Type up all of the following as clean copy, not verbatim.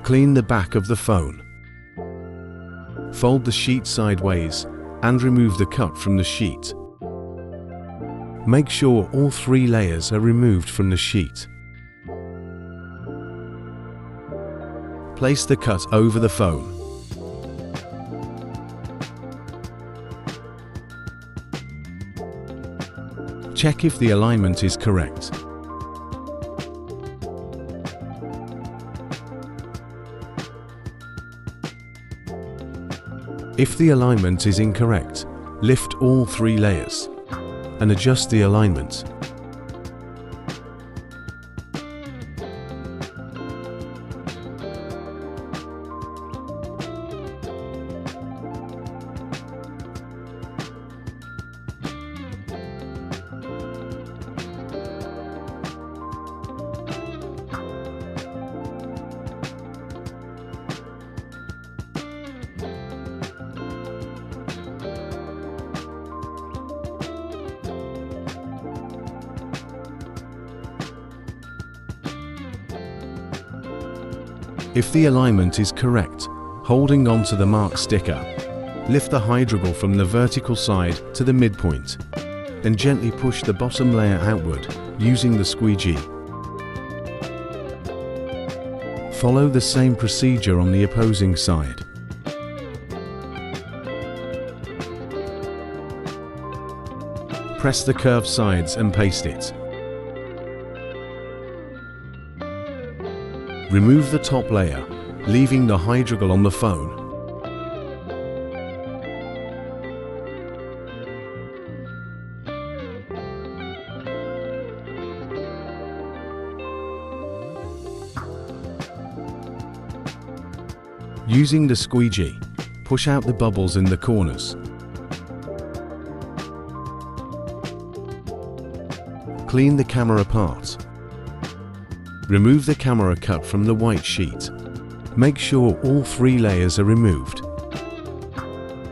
Clean the back of the phone. Fold the sheet sideways and remove the cut from the sheet. Make sure all 3 layers are removed from the sheet. Place the cut over the phone. Check if the alignment is correct. If the alignment is incorrect, lift all 3 layers and adjust the alignment. If the alignment is correct, holding onto the mark sticker, lift the hydrogel from the vertical side to the midpoint, then gently push the bottom layer outward using the squeegee. Follow the same procedure on the opposing side. Press the curved sides and paste it. Remove the top layer, leaving the hydrogel on the phone. Using the squeegee, push out the bubbles in the corners. Clean the camera part. Remove the camera cut from the white sheet. Make sure all 3 layers are removed.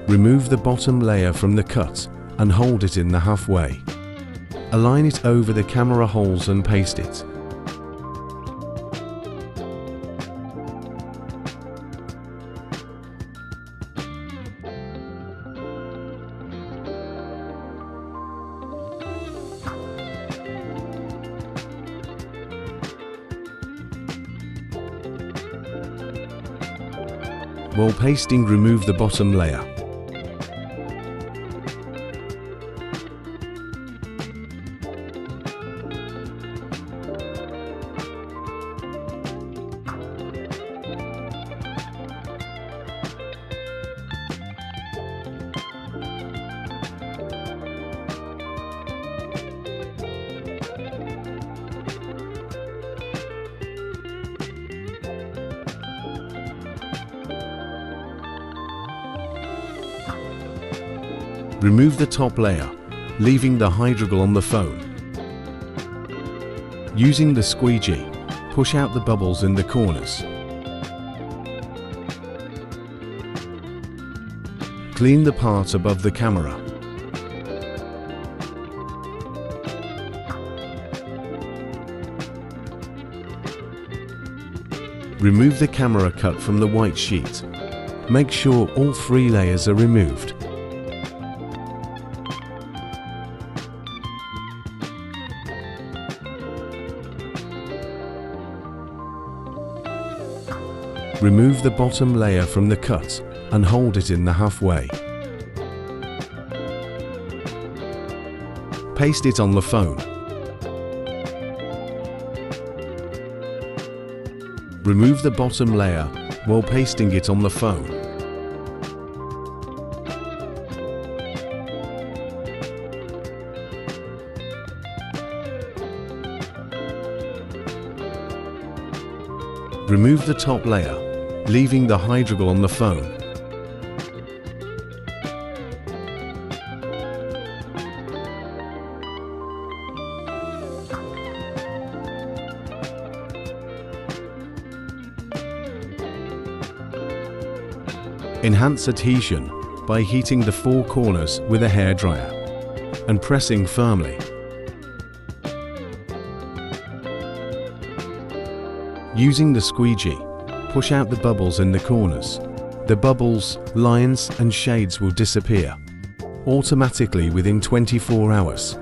Remove the bottom layer from the cut and hold it in the halfway. Align it over the camera holes and paste it. While pasting, remove the bottom layer. Remove the top layer, leaving the hydrogel on the phone. Using the squeegee, push out the bubbles in the corners. Clean the part above the camera. Remove the camera cut from the white sheet. Make sure all 3 layers are removed. Remove the bottom layer from the cut and hold it in the halfway. Paste it on the phone. Remove the bottom layer while pasting it on the phone. Remove the top layer, leaving the hydrogel on the phone. Enhance adhesion by heating the 4 corners with a hairdryer and pressing firmly. Using the squeegee, push out the bubbles in the corners. The bubbles, lines and shades will disappear automatically within 24 hours.